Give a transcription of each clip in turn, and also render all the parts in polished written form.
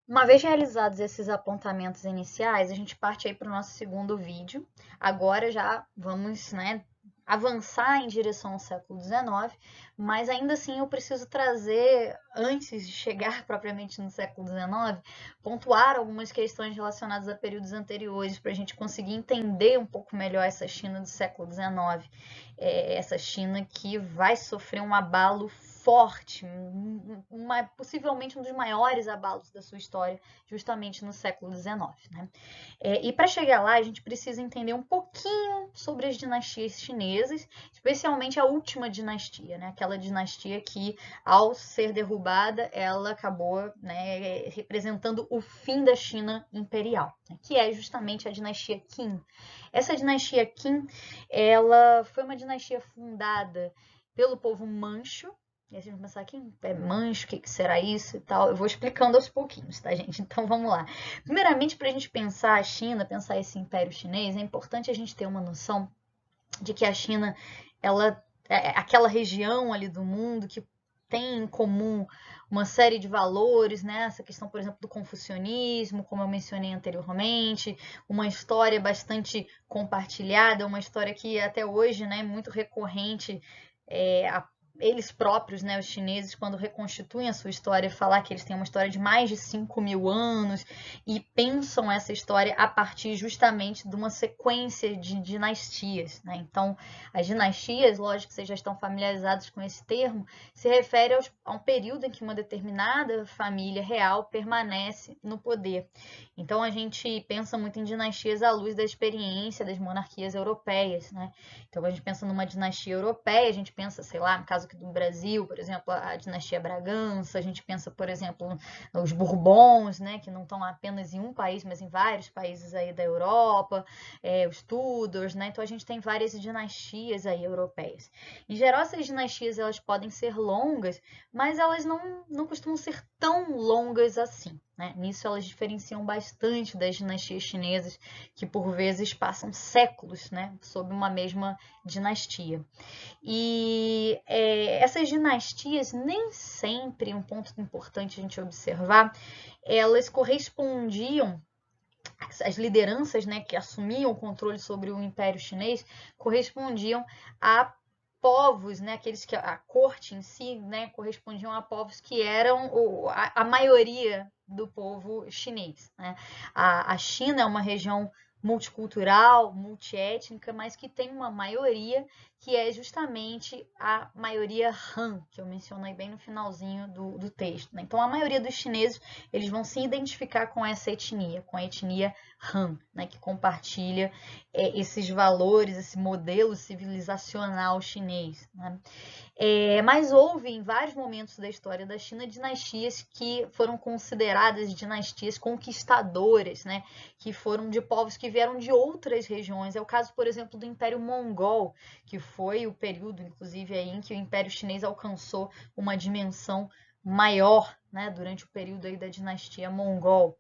Uma vez realizados esses apontamentos iniciais, a gente parte aí para o nosso segundo vídeo. Agora já vamos, né, avançar em direção ao século XIX, mas ainda assim eu preciso trazer, antes de chegar propriamente no século XIX, pontuar algumas questões relacionadas a períodos anteriores para a gente conseguir entender um pouco melhor essa China do século XIX, essa China que vai sofrer um abalo forte, possivelmente um dos maiores abalos da sua história, justamente no século XIX. Né? E para chegar lá, a gente precisa entender um pouquinho sobre as dinastias chinesas, especialmente a última dinastia, né? Aquela dinastia que, ao ser derrubada, ela acabou, né, representando o fim da China imperial, né? Que é justamente a dinastia Qin. Essa dinastia Qin, ela foi uma dinastia fundada pelo povo Manchu. E aí vocês vão pensar, quem é Manchu, o que será isso e tal? Eu vou explicando aos pouquinhos, tá, gente? Então vamos lá. Primeiramente, para a gente pensar a China, pensar esse Império Chinês, é importante a gente ter uma noção de que a China, ela é aquela região ali do mundo que tem em comum uma série de valores, né? Essa questão, por exemplo, do confucionismo, como eu mencionei anteriormente, uma história bastante compartilhada, uma história que até hoje, né, é muito recorrente, a eles próprios, né, os chineses, quando reconstituem a sua história, falar que eles têm uma história de mais de 5.000 anos e pensam essa história a partir justamente de uma sequência de dinastias. Né? Então, as dinastias, lógico que vocês já estão familiarizados com esse termo, se refere a um período em que uma determinada família real permanece no poder. Então, a gente pensa muito em dinastias à luz da experiência das monarquias europeias. Né? Então, a gente pensa numa dinastia europeia, a gente pensa, sei lá, no caso aqui do Brasil, por exemplo, a dinastia Bragança, a gente pensa, por exemplo, os Bourbons, né, que não estão apenas em um país, mas em vários países aí da Europa, os Tudors, né, então a gente tem várias dinastias aí europeias. Em geral, essas dinastias elas podem ser longas, mas elas não costumam ser tão longas assim. Né? Nisso elas diferenciam bastante das dinastias chinesas, que por vezes passam séculos, né, sob uma mesma dinastia. E essas dinastias, nem sempre, um ponto importante a gente observar, elas correspondiam, as lideranças, né, que assumiam o controle sobre o Império Chinês, correspondiam a povos, né, aqueles que a corte em si, né, correspondiam a povos que eram a maioria do povo chinês. Né? A China é uma região multicultural, multiétnica, mas que tem uma maioria que é justamente a maioria Han, que eu mencionei bem no finalzinho do texto. Né? Então, a maioria dos chineses eles vão se identificar com essa etnia, com a etnia Han, né? Que compartilha esses valores, esse modelo civilizacional chinês. Né? Mas houve, em vários momentos da história da China, dinastias que foram consideradas dinastias conquistadoras, né? Que foram de povos que vieram de outras regiões. É o caso, por exemplo, do Império Mongol, que foi o período, inclusive, aí, em que o Império Chinês alcançou uma dimensão maior, né? Durante o período aí da dinastia Mongol.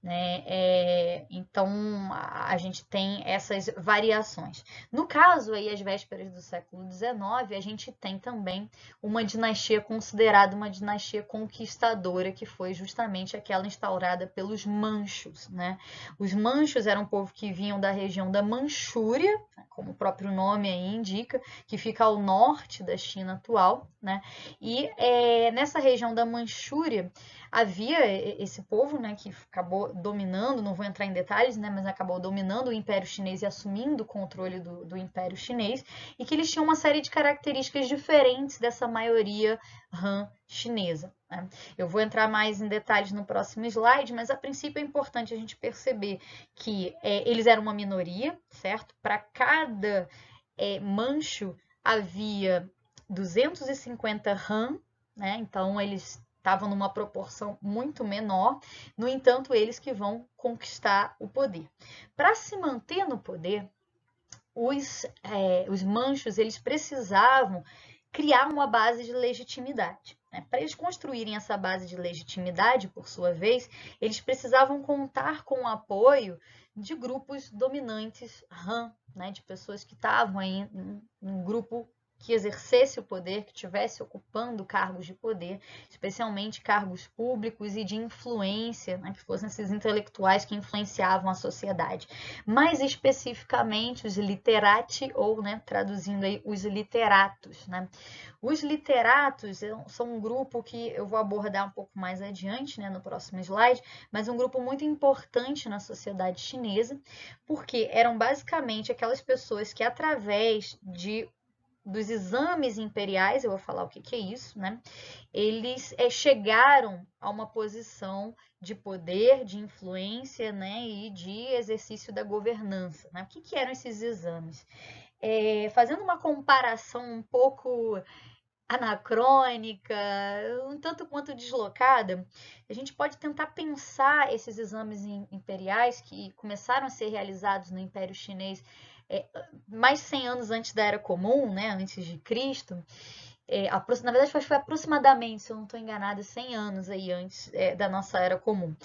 Né? Então, a gente tem essas variações. No caso, aí, às vésperas do século XIX, a gente tem também uma dinastia considerada uma dinastia conquistadora, que foi justamente aquela instaurada pelos Manchus. Né? Os Manchus eram um povo que vinham da região da Manchúria, como o próprio nome aí indica, que fica ao norte da China atual. Né? E nessa região da Manchúria, havia esse povo, né, que acabou dominando, não vou entrar em detalhes, né, mas acabou dominando o Império Chinês e assumindo o controle do Império Chinês, e que eles tinham uma série de características diferentes dessa maioria Han chinesa. Né? Eu vou entrar mais em detalhes no próximo slide, mas a princípio é importante a gente perceber que eles eram uma minoria, certo? Para cada mancho havia 250 Han, né? Então eles estavam numa proporção muito menor, no entanto, eles que vão conquistar o poder. Para se manter no poder, os manchos eles precisavam criar uma base de legitimidade. Né? Para eles construírem essa base de legitimidade, por sua vez, eles precisavam contar com o apoio de grupos dominantes Han, né? De pessoas que estavam aí num grupo que exercesse o poder, que estivesse ocupando cargos de poder, especialmente cargos públicos e de influência, né, que fossem esses intelectuais que influenciavam a sociedade. Mais especificamente os literati, ou, né, traduzindo aí, os literatos. Né? Os literatos são um grupo que eu vou abordar um pouco mais adiante, né, no próximo slide, mas um grupo muito importante na sociedade chinesa, porque eram basicamente aquelas pessoas que, através dos exames imperiais, eu vou falar o que é isso, né? Eles chegaram a uma posição de poder, de influência, né? E de exercício da governança. Né? O que eram esses exames? Fazendo uma comparação um pouco anacrônica, um tanto quanto deslocada, a gente pode tentar pensar esses exames imperiais que começaram a ser realizados no Império Chinês mais de 100 anos antes da Era Comum, né, antes de Cristo. Na verdade, foi aproximadamente, se eu não estou enganada, 100 anos aí antes da nossa Era Comum,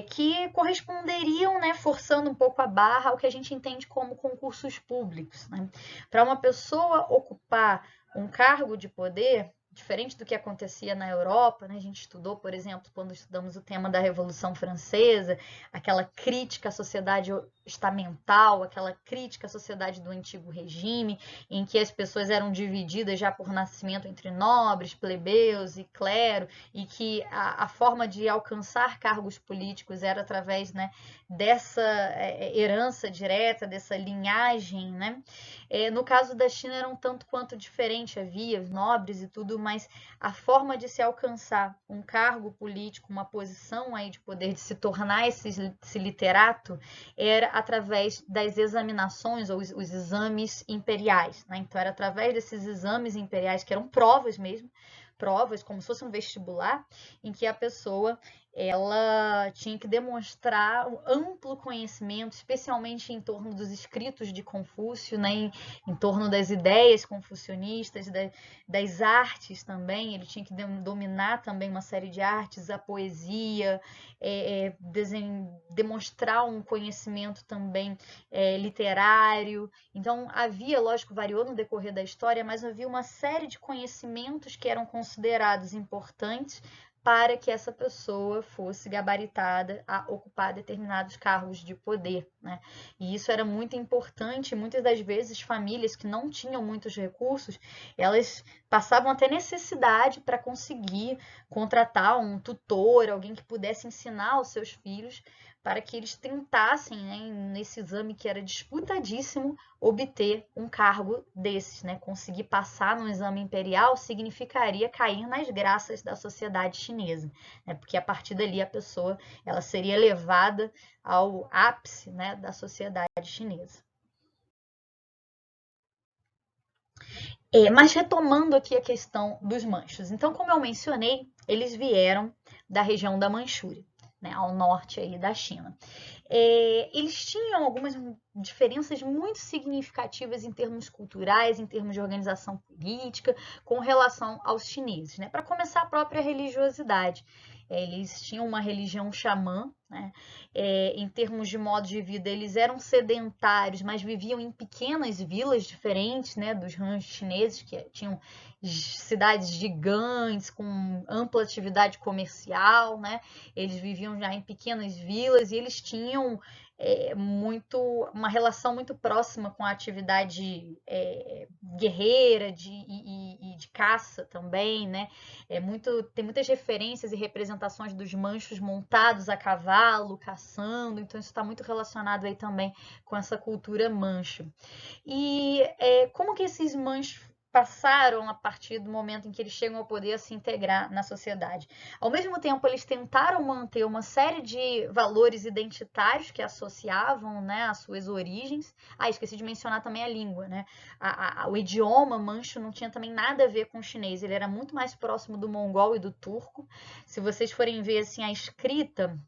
que corresponderiam, né, forçando um pouco a barra, ao que a gente entende como concursos públicos. Né? Para uma pessoa ocupar um cargo de poder, diferente do que acontecia na Europa, né? A gente estudou, por exemplo, quando estudamos o tema da Revolução Francesa, aquela crítica à sociedade estamental, aquela crítica à sociedade do antigo regime, em que as pessoas eram divididas já por nascimento entre nobres, plebeus e clero, e que a forma de alcançar cargos políticos era através, né, dessa herança direta, dessa linhagem, né? No caso da China era um tanto quanto diferente, havia os nobres e tudo, mas a forma de se alcançar um cargo político, uma posição aí de poder, de se tornar esse literato, era através das examinações ou os exames imperiais. Né? Então era através desses exames imperiais, que eram provas mesmo, provas como se fosse um vestibular, em que a pessoa ela tinha que demonstrar um amplo conhecimento, especialmente em torno dos escritos de Confúcio, né, em torno das ideias confucionistas, das artes também. Ele tinha que dominar também uma série de artes, a poesia, demonstrar um conhecimento também literário. Então havia, lógico, variou no decorrer da história, mas havia uma série de conhecimentos que eram considerados importantes para que essa pessoa fosse gabaritada a ocupar determinados cargos de poder. Né? E isso era muito importante. Muitas das vezes, famílias que não tinham muitos recursos, elas passavam até necessidade para conseguir contratar um tutor, alguém que pudesse ensinar aos seus filhos, para que eles tentassem, né, nesse exame que era disputadíssimo, obter um cargo desses. Né? Conseguir passar no exame imperial significaria cair nas graças da sociedade chinesa, né? Porque a partir dali a pessoa ela seria levada ao ápice, né, da sociedade chinesa. Mas retomando aqui a questão dos manchus. Então, como eu mencionei, eles vieram da região da Manchúria, né, ao norte aí da China. Eles tinham algumas diferenças muito significativas em termos culturais, em termos de organização política, com relação aos chineses. Né? Para começar, a própria religiosidade. Eles tinham uma religião xamã, né? Em termos de modo de vida, eles eram sedentários, mas viviam em pequenas vilas diferentes, né, dos ranchos chineses, que tinham cidades gigantes, com ampla atividade comercial, né? Eles viviam já em pequenas vilas e eles tinham uma relação muito próxima com a atividade guerreira e de caça também, né? Tem muitas referências e representações dos manchos montados a cavalo, caçando, então isso está muito relacionado aí também com essa cultura mancho. E como que esses manchos passaram a partir do momento em que eles chegam ao poder a se integrar na sociedade? Ao mesmo tempo, eles tentaram manter uma série de valores identitários que associavam, né, às suas origens. Esqueci de mencionar também a língua, né? O idioma mancho não tinha também nada a ver com o chinês, ele era muito mais próximo do mongol e do turco. Se vocês forem ver assim a escrita,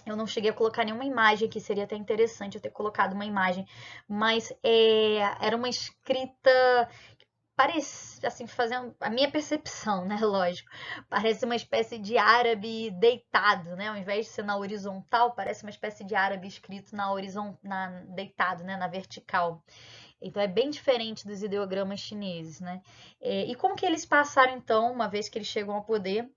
eu não cheguei a colocar nenhuma imagem aqui, seria até interessante eu ter colocado uma imagem, mas era uma escrita, parece, assim, fazendo a minha percepção, né, lógico, parece uma espécie de árabe deitado, né, ao invés de ser na horizontal, parece uma espécie de árabe escrito deitado, né, na vertical. Então é bem diferente dos ideogramas chineses, né? E como que eles passaram, então, uma vez que eles chegam ao poder,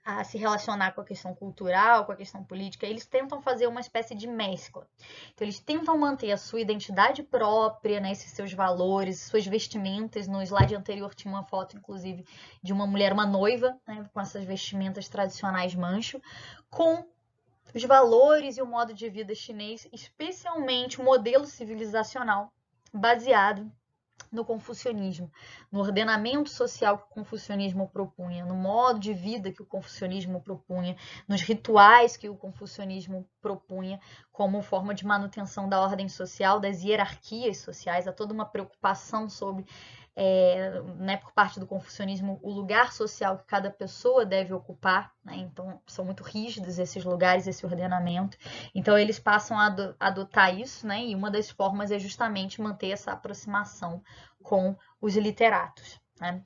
a se relacionar com a questão cultural, com a questão política, eles tentam fazer uma espécie de mescla. Então, eles tentam manter a sua identidade própria, né, esses seus valores, suas vestimentas. No slide anterior tinha uma foto, inclusive, de uma mulher, uma noiva, né, com essas vestimentas tradicionais mancho, com os valores e o modo de vida chinês, especialmente o modelo civilizacional baseado no confucionismo, no ordenamento social que o confucionismo propunha, no modo de vida que o confucionismo propunha, nos rituais que o confucionismo propunha como forma de manutenção da ordem social, das hierarquias sociais. Há toda uma preocupação sobre, né, por parte do confucionismo, o lugar social que cada pessoa deve ocupar, né? Então são muito rígidos esses lugares, esse ordenamento. Então eles passam a adotar isso, né? E uma das formas é justamente manter essa aproximação com os literatos, né?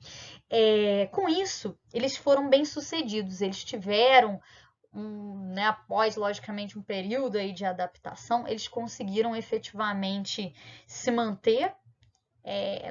Com isso, eles foram bem sucedidos. Eles tiveram né, após, logicamente, um período aí de adaptação, eles conseguiram efetivamente se manter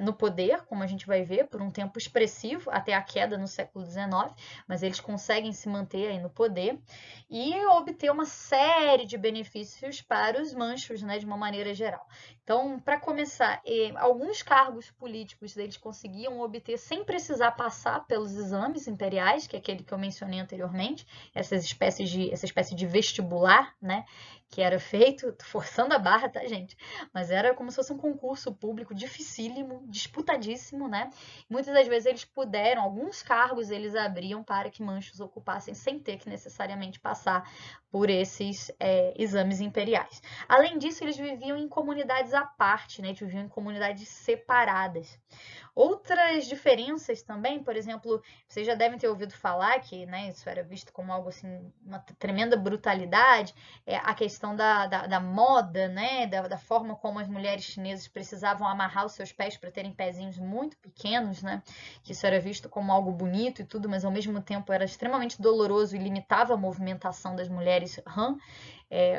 no poder, como a gente vai ver, por um tempo expressivo, até a queda no século XIX, mas eles conseguem se manter aí no poder e obter uma série de benefícios para os manchos, né, de uma maneira geral. Então, para começar, alguns cargos políticos eles conseguiam obter sem precisar passar pelos exames imperiais, que é aquele que eu mencionei anteriormente, essa espécie de vestibular, né, que era feito, forçando a barra, tá, gente? Mas era como se fosse um concurso público dificílimo, disputadíssimo, né? Muitas das vezes eles puderam, alguns cargos eles abriam para que manchos ocupassem sem ter que necessariamente passar por esses exames imperiais. Além disso, eles viviam em comunidades à parte, né? Eles viviam em comunidades separadas. Outras diferenças também, por exemplo, vocês já devem ter ouvido falar que, né, isso era visto como algo assim, uma tremenda brutalidade, a questão da moda, né, da forma como as mulheres chinesas precisavam amarrar os seus pés para terem pezinhos muito pequenos, né, que isso era visto como algo bonito e tudo, mas ao mesmo tempo era extremamente doloroso e limitava a movimentação das mulheres Han.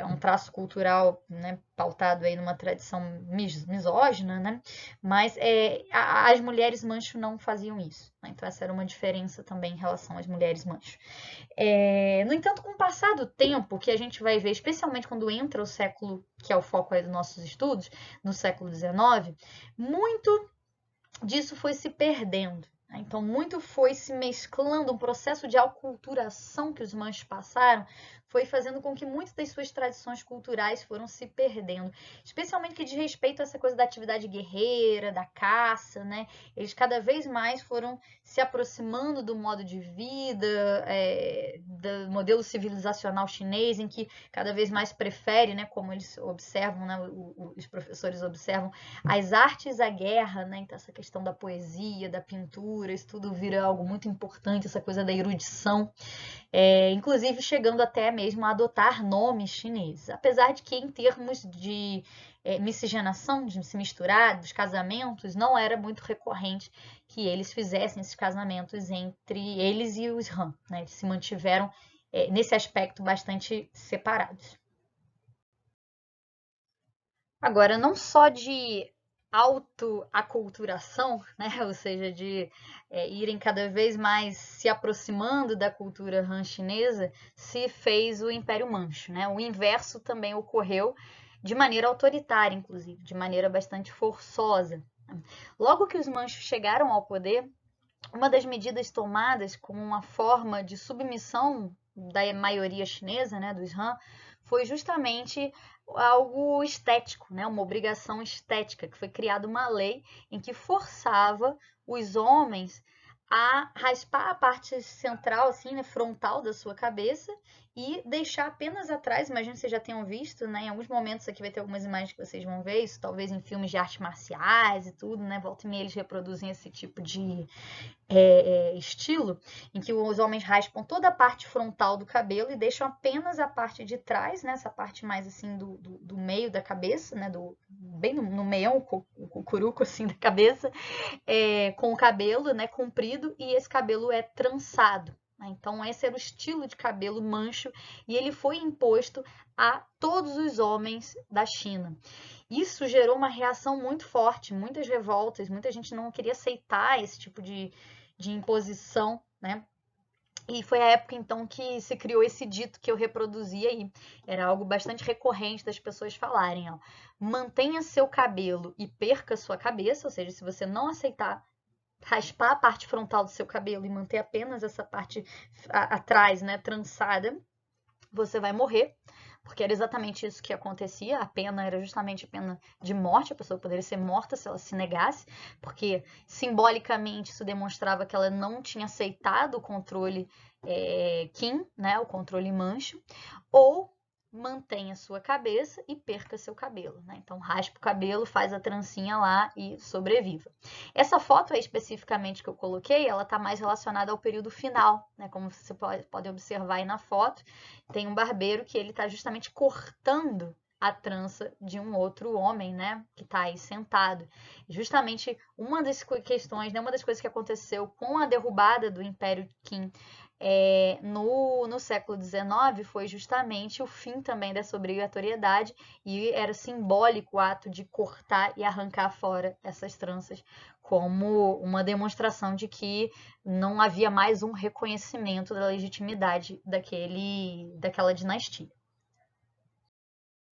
Um traço cultural, né, pautado aí numa tradição misógina, né? Mas as mulheres mancho não faziam isso, né? Então essa era uma diferença também em relação às mulheres mancho. No entanto, com o passar do tempo, que a gente vai ver, especialmente quando entra o século, que é o foco aí dos nossos estudos, no século XIX, muito disso foi se perdendo. Então, muito foi se mesclando, um processo de aculturação que os manchos passaram, foi fazendo com que muitas das suas tradições culturais foram se perdendo, especialmente que diz respeito a essa coisa da atividade guerreira, da caça, né? Eles cada vez mais foram se aproximando do modo de vida, do modelo civilizacional chinês, em que cada vez mais prefere, né, como eles observam, né, os professores observam, as artes à guerra, né? Então essa questão da poesia, da pintura, isso tudo vira algo muito importante, essa coisa da erudição, inclusive chegando até mesmo a adotar nomes chineses, apesar de que em termos de miscigenação, de se misturar, dos casamentos, não era muito recorrente que eles fizessem esses casamentos entre eles e os Han, né? Eles se mantiveram nesse aspecto bastante separados. Agora, não só de autoaculturação, né? Ou seja, de irem cada vez mais se aproximando da cultura Han chinesa, se fez o Império Mancho, né? O inverso também ocorreu de maneira autoritária, inclusive, de maneira bastante forçosa. Logo que os manchos chegaram ao poder, uma das medidas tomadas como uma forma de submissão da maioria chinesa, né, dos Han, foi justamente algo estético, né, uma obrigação estética, que foi criada uma lei em que forçava os homens a raspar a parte central, assim, né, frontal da sua cabeça e deixar apenas atrás, imagino que vocês já tenham visto, né, em alguns momentos aqui vai ter algumas imagens que vocês vão ver, isso talvez em filmes de artes marciais e tudo, né, volta e meia eles reproduzem esse tipo de estilo, em que os homens raspam toda a parte frontal do cabelo e deixam apenas a parte de trás, né, essa parte mais assim do meio da cabeça, né, bem no meião, o cucuruco assim da cabeça, com o cabelo, né, comprido, e esse cabelo é trançado. né? Então esse era o estilo de cabelo mancho e ele foi imposto a todos os homens da China. Isso gerou uma reação muito forte, muitas revoltas, muita gente não queria aceitar esse tipo de imposição, né? E foi a época então que se criou esse dito que eu reproduzi aí. Era algo bastante recorrente das pessoas falarem, ó. Mantenha seu cabelo e perca sua cabeça, ou seja, se você não aceitar raspar a parte frontal do seu cabelo e manter apenas essa parte atrás, né, trançada, você vai morrer. Porque era exatamente isso que acontecia, a pena era justamente a pena de morte, a pessoa poderia ser morta se ela se negasse, porque simbolicamente isso demonstrava que ela não tinha aceitado o controle Qin, né, o controle mancho, ou mantenha sua cabeça e perca seu cabelo, né? Então raspa o cabelo, faz a trancinha lá e sobreviva. Essa foto aí especificamente que eu coloquei, ela está mais relacionada ao período final, né? Como você pode observar aí na foto, tem um barbeiro que ele está justamente cortando a trança de um outro homem, né, que está aí sentado. Justamente uma das questões, né, uma das coisas que aconteceu com a derrubada do Império Qin no século XIX foi justamente o fim também dessa obrigatoriedade e era simbólico o ato de cortar e arrancar fora essas tranças como uma demonstração de que não havia mais um reconhecimento da legitimidade daquela dinastia.